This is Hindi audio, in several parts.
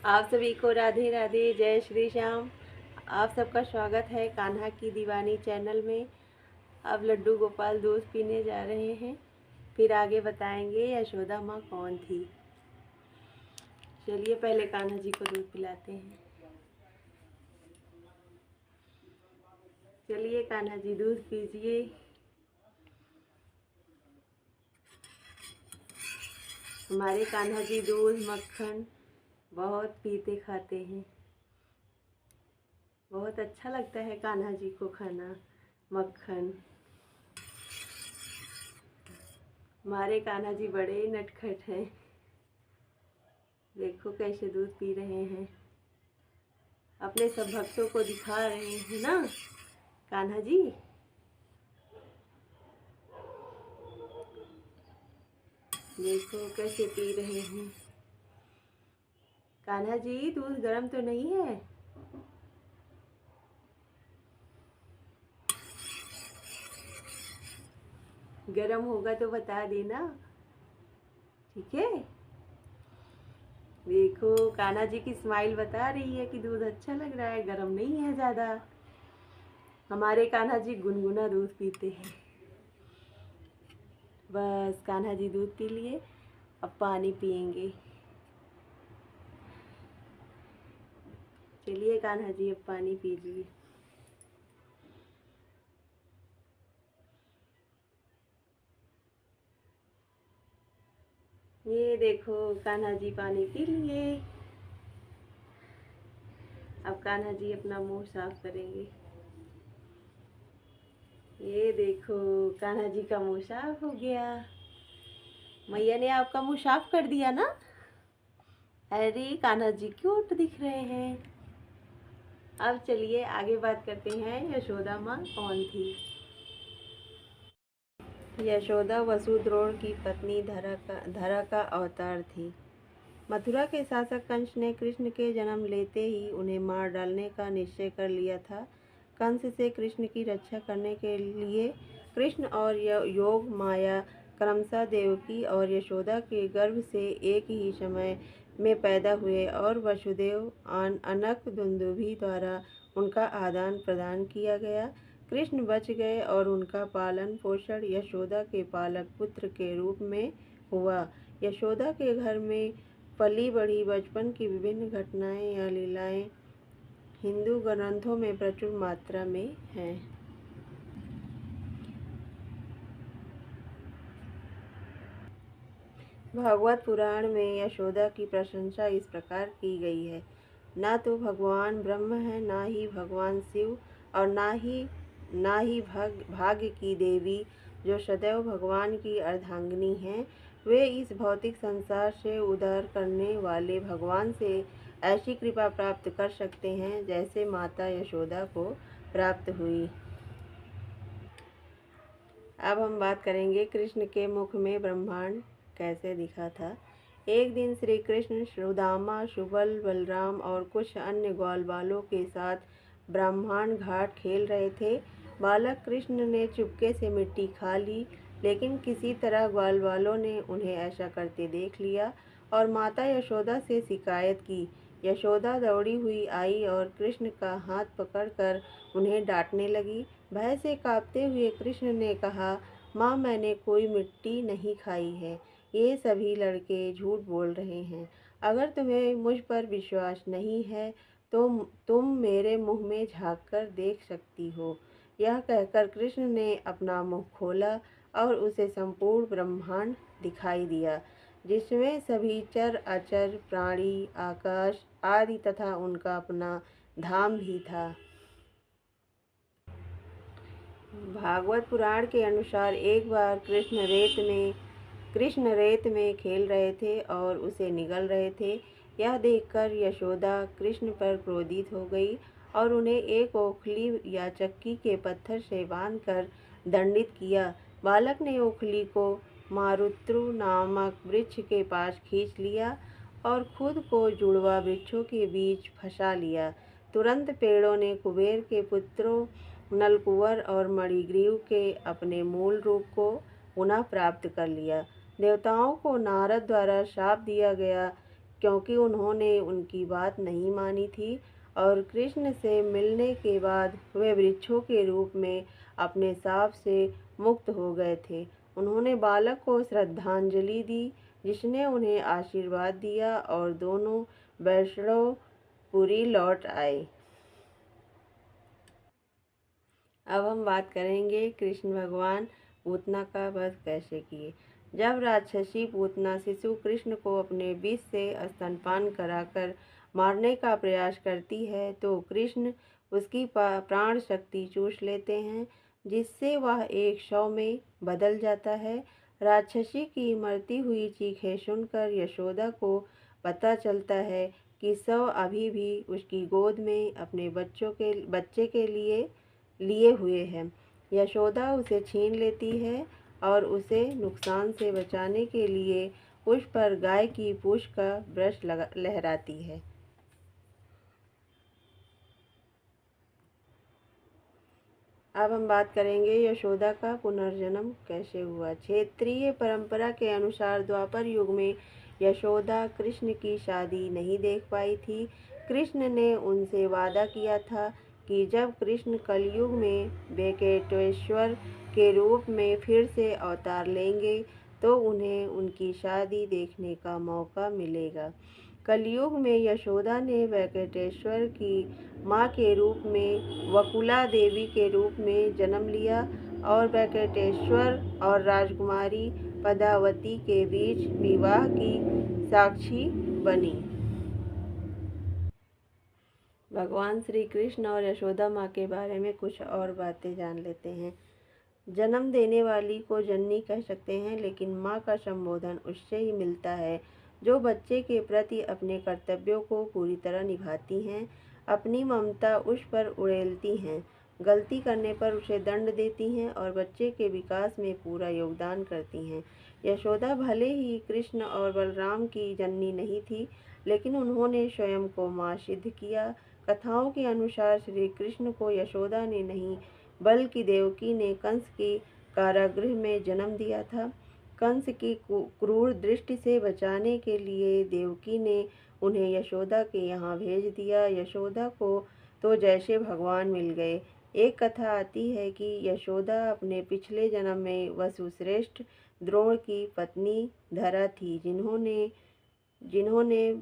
आप सभी को राधे राधे, जय श्री श्याम। आप सबका स्वागत है कान्हा की दीवानी चैनल में। अब लड्डू गोपाल दूध पीने जा रहे हैं, फिर आगे बताएंगे यशोदा माँ कौन थी। चलिए पहले कान्हा जी को दूध पिलाते हैं। चलिए कान्हा जी दूध पीजिए। हमारे कान्हा जी दूध मक्खन बहुत पीते खाते हैं। बहुत अच्छा लगता है कान्हा जी को खाना मक्खन। हमारे कान्हा जी बड़े नटखट हैं। देखो कैसे दूध पी रहे हैं, अपने सब भक्तों को दिखा रहे हैं ना कान्हा जी। देखो कैसे पी रहे हैं। कान्हा जी दूध गर्म तो नहीं है? गर्म होगा तो बता देना, ठीक है। देखो कान्हा जी की स्माइल बता रही है कि दूध अच्छा लग रहा है, गर्म नहीं है ज़्यादा। हमारे कान्हा जी गुनगुना दूध पीते हैं। बस कान्हा जी दूध पी लिए, अब पानी पियेंगे। चलिए कान्हा जी अब पानी पीजिए। ये देखो कान्हा जी पानी पी लिए। अब कान्हा जी अपना मुंह साफ करेंगे। ये देखो कान्हा जी का मुंह साफ हो गया। मैया ने आपका मुंह साफ कर दिया ना। अरे कान्हा जी क्यूट दिख रहे हैं। अब चलिए आगे बात करते हैं यशोदा माँ कौन थी। यशोदा वसुद्रोण की पत्नी धरा का अवतार थी। मथुरा के शासक कंस ने कृष्ण के जन्म लेते ही उन्हें मार डालने का निश्चय कर लिया था। कंस से कृष्ण की रक्षा करने के लिए कृष्ण और योग माया क्रमशः देवकी और यशोदा के गर्भ से एक ही समय में पैदा हुए और वसुदेव अनक दुंदुभि द्वारा उनका आदान प्रदान किया गया। कृष्ण बच गए और उनका पालन पोषण यशोदा के पालक पुत्र के रूप में हुआ। यशोदा के घर में पली बढ़ी बचपन की विभिन्न घटनाएं या लीलाएं हिंदू ग्रंथों में प्रचुर मात्रा में हैं। भागवत पुराण में यशोदा की प्रशंसा इस प्रकार की गई है। ना तो भगवान ब्रह्म है, ना ही भगवान शिव, और ना ही भाग्य की देवी जो सदैव भगवान की अर्धांगिनी हैं। वे इस भौतिक संसार से उद्धार करने वाले भगवान से ऐसी कृपा प्राप्त कर सकते हैं जैसे माता यशोदा को प्राप्त हुई। अब हम बात करेंगे कृष्ण के मुख में ब्रह्मांड कैसे दिखा था। एक दिन श्री कृष्ण सुदामा, सुबल, बलराम और कुछ अन्य ग्वाल बालों के साथ ब्रह्मांड घाट खेल रहे थे। बालक कृष्ण ने चुपके से मिट्टी खा ली, लेकिन किसी तरह ग्वाल बालों ने उन्हें ऐसा करते देख लिया और माता यशोदा से शिकायत की। यशोदा दौड़ी हुई आई और कृष्ण का हाथ पकड़कर उन्हें डांटने लगी। भय से कांपते हुए कृष्ण ने कहा, माँ, मैंने कोई मिट्टी नहीं खाई है। ये सभी लड़के झूठ बोल रहे हैं। अगर तुम्हें मुझ पर विश्वास नहीं है तो तुम मेरे मुंह में झाँक कर देख सकती हो। यह कहकर कृष्ण ने अपना मुंह खोला और उसे संपूर्ण ब्रह्मांड दिखाई दिया, जिसमें सभी चर अचर प्राणी, आकाश आदि तथा उनका अपना धाम भी था। भागवत पुराण के अनुसार एक बार कृष्ण रेत में खेल रहे थे और उसे निगल रहे थे। यह देखकर यशोदा कृष्ण पर क्रोधित हो गई और उन्हें एक ओखली या चक्की के पत्थर से बांधकर दंडित किया। बालक ने ओखली को मारुत्रु नामक वृक्ष के पास खींच लिया और खुद को जुड़वा वृक्षों के बीच फंसा लिया। तुरंत पेड़ों ने कुबेर के पुत्रों नलकुवर और मणिग्रीव के अपने मूल रूप को पुनः प्राप्त कर लिया। देवताओं को नारद द्वारा शाप दिया गया क्योंकि उन्होंने उनकी बात नहीं मानी थी और कृष्ण से मिलने के बाद वे वृक्षों के रूप में अपने शाप से मुक्त हो गए थे। उन्होंने बालक को श्रद्धांजलि दी, जिसने उन्हें आशीर्वाद दिया और दोनों वैष्णवपुरी लौट आए। अब हम बात करेंगे कृष्ण भगवान पूतना का वध कैसे किए। जब राक्षसी पूतना शिशु कृष्ण को अपने विष से स्तनपान कराकर मारने का प्रयास करती है तो कृष्ण उसकी प्राण शक्ति चूस लेते हैं, जिससे वह एक शव में बदल जाता है। राक्षसी की मरती हुई चीखें सुनकर यशोदा को पता चलता है कि शव अभी भी उसकी गोद में अपने बच्चे के लिए हुए हैं। यशोदा उसे छीन लेती है और उसे नुकसान से बचाने के लिए उस पर गाय की पूंछ का ब्रश लहराती है। अब हम बात करेंगे यशोदा का पुनर्जन्म कैसे हुआ। क्षेत्रीय परंपरा के अनुसार द्वापर युग में यशोदा कृष्ण की शादी नहीं देख पाई थी। कृष्ण ने उनसे वादा किया था कि जब कृष्ण कलयुग में वेंकटेश्वर के रूप में फिर से अवतार लेंगे तो उन्हें उनकी शादी देखने का मौका मिलेगा। कलयुग में यशोदा ने वेंकटेश्वर की माँ के रूप में वकुला देवी के रूप में जन्म लिया और वेंकटेश्वर और राजकुमारी पद्मावती के बीच विवाह की साक्षी बनी। भगवान श्री कृष्ण और यशोदा माँ के बारे में कुछ और बातें जान लेते हैं। जन्म देने वाली को जननी कह सकते हैं, लेकिन माँ का संबोधन उससे ही मिलता है जो बच्चे के प्रति अपने कर्तव्यों को पूरी तरह निभाती हैं, अपनी ममता उस पर उड़ेलती हैं, गलती करने पर उसे दंड देती हैं और बच्चे के विकास में पूरा योगदान करती हैं। यशोदा भले ही कृष्ण और बलराम की जननी नहीं थी, लेकिन उन्होंने स्वयं को माँ सिद्ध किया। कथाओं के अनुसार श्री कृष्ण को यशोदा ने नहीं बल्कि देवकी ने कंस के कारागृह में जन्म दिया था। कंस की क्रूर दृष्टि से बचाने के लिए देवकी ने उन्हें यशोदा के यहाँ भेज दिया। यशोदा को तो जैसे भगवान मिल गए। एक कथा आती है कि यशोदा अपने पिछले जन्म में वसुश्रेष्ठ द्रोण की पत्नी धरा थी, जिन्होंने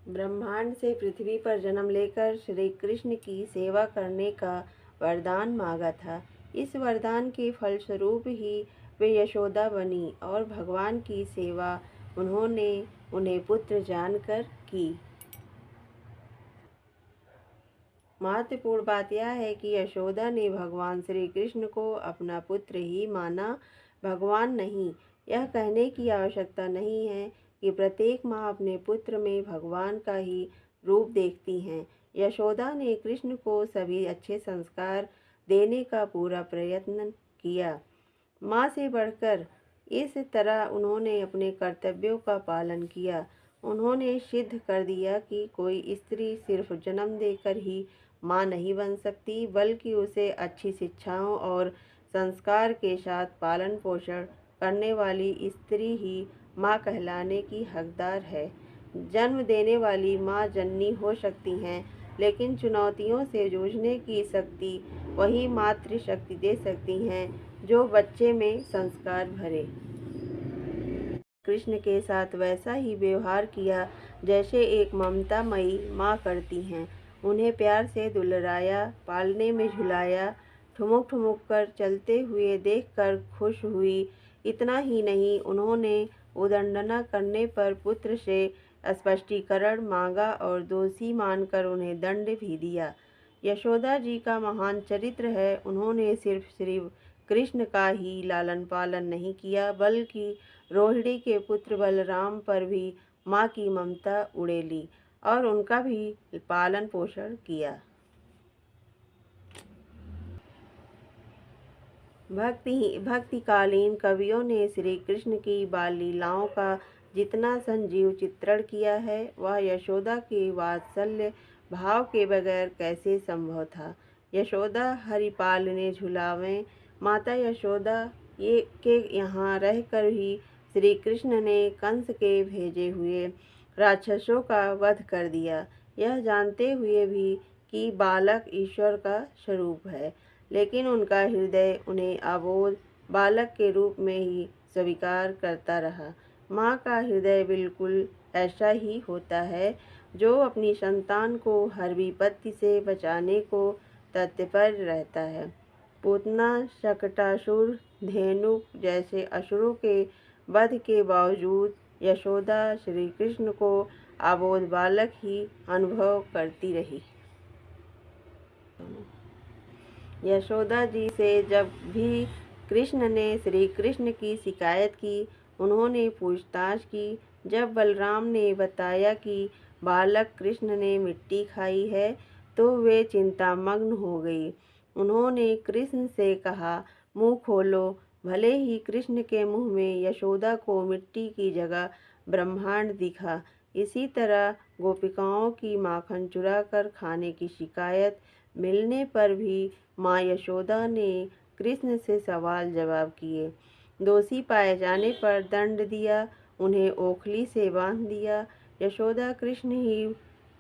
ब्रह्मांड से पृथ्वी पर जन्म लेकर श्री कृष्ण की सेवा करने का वरदान मांगा था। इस वरदान के फलस्वरूप ही वे यशोदा बनी और भगवान की सेवा उन्होंने उन्हें पुत्र जानकर की। महत्वपूर्ण बात यह है कि यशोदा ने भगवान श्री कृष्ण को अपना पुत्र ही माना, भगवान नहीं। यह कहने की आवश्यकता नहीं है कि प्रत्येक माँ अपने पुत्र में भगवान का ही रूप देखती हैं। यशोदा ने कृष्ण को सभी अच्छे संस्कार देने का पूरा प्रयत्न किया। माँ से बढ़कर इस तरह उन्होंने अपने कर्तव्यों का पालन किया। उन्होंने सिद्ध कर दिया कि कोई स्त्री सिर्फ जन्म देकर ही माँ नहीं बन सकती, बल्कि उसे अच्छी शिक्षाओं और संस्कार के साथ पालन पोषण करने वाली स्त्री ही माँ कहलाने की हकदार है। जन्म देने वाली माँ जननी हो सकती हैं, लेकिन चुनौतियों से जूझने की शक्ति वही मातृशक्ति दे सकती हैं जो बच्चे में संस्कार भरे। कृष्ण के साथ वैसा ही व्यवहार किया जैसे एक ममतामयी माँ करती हैं। उन्हें प्यार से दुलारा, पालने में झुलाया, ठुमुक ठुमुक कर चलते हुए देखकर खुश हुई। इतना ही नहीं, उन्होंने उद्दंडना करने पर पुत्र से स्पष्टीकरण मांगा और दोषी मानकर उन्हें दंड भी दिया। यशोदा जी का महान चरित्र है। उन्होंने सिर्फ श्री कृष्ण का ही लालन पालन नहीं किया, बल्कि रोहिणी के पुत्र बलराम पर भी माँ की ममता उड़ेली और उनका भी पालन पोषण किया। भक्तिकालीन कवियों ने श्री कृष्ण की बाल लीलाओं का जितना संजीव चित्रण किया है, वह यशोदा के वात्सल्य भाव के बगैर कैसे संभव था। यशोदा हरिपाल ने झुलावें, माता यशोदा के यहाँ रहकर ही श्री कृष्ण ने कंस के भेजे हुए राक्षसों का वध कर दिया, यह जानते हुए भी कि बालक ईश्वर का स्वरूप है, लेकिन उनका हृदय उन्हें अबोध बालक के रूप में ही स्वीकार करता रहा। माँ का हृदय बिल्कुल ऐसा ही होता है, जो अपनी संतान को हर विपत्ति से बचाने को तत्पर रहता है। पूतना, शकटासुर, धेनुक जैसे असुरों के वध के बावजूद यशोदा श्री कृष्ण को अबोध बालक ही अनुभव करती रही। यशोदा जी से जब भी कृष्ण ने श्री कृष्ण की शिकायत की, उन्होंने पूछताछ की। जब बलराम ने बताया कि बालक कृष्ण ने मिट्टी खाई है, तो वे चिंतामग्न हो गई। उन्होंने कृष्ण से कहा, मुँह खोलो। भले ही कृष्ण के मुँह में यशोदा को मिट्टी की जगह ब्रह्मांड दिखा। इसी तरह गोपिकाओं की माखन चुराकर खाने की शिकायत मिलने पर भी माँ यशोदा ने कृष्ण से सवाल जवाब किए। दोषी पाए जाने पर दंड दिया, उन्हें ओखली से बांध दिया। यशोदा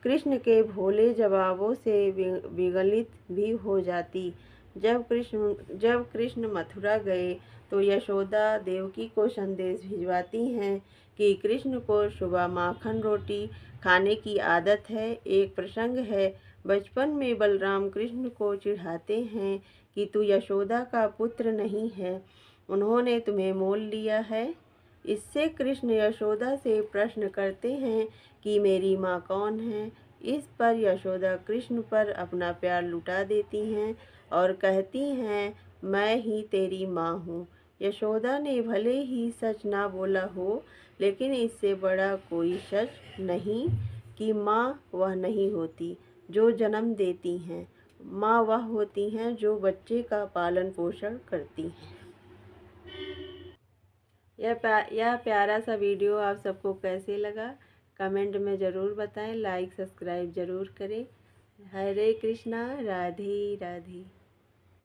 कृष्ण के भोले जवाबों से विगलित भी हो जाती। जब कृष्ण मथुरा गए तो यशोदा देवकी को संदेश भिजवाती हैं कि कृष्ण को सुबह माखन रोटी खाने की आदत है। एक प्रसंग है, बचपन में बलराम कृष्ण को चिढ़ाते हैं कि तू यशोदा का पुत्र नहीं है, उन्होंने तुम्हें मोल लिया है। इससे कृष्ण यशोदा से प्रश्न करते हैं कि मेरी माँ कौन है। इस पर यशोदा कृष्ण पर अपना प्यार लुटा देती हैं और कहती हैं, मैं ही तेरी माँ हूँ। यशोदा ने भले ही सच ना बोला हो, लेकिन इससे बड़ा कोई सच नहीं कि माँ वह नहीं होती जो जन्म देती हैं। माँ वह होती हैं जो बच्चे का पालन पोषण करती हैं। यह प्यारा सा वीडियो आप सबको कैसे लगा, कमेंट में ज़रूर बताएं। लाइक सब्सक्राइब ज़रूर करें। हरे कृष्णा, राधे राधे।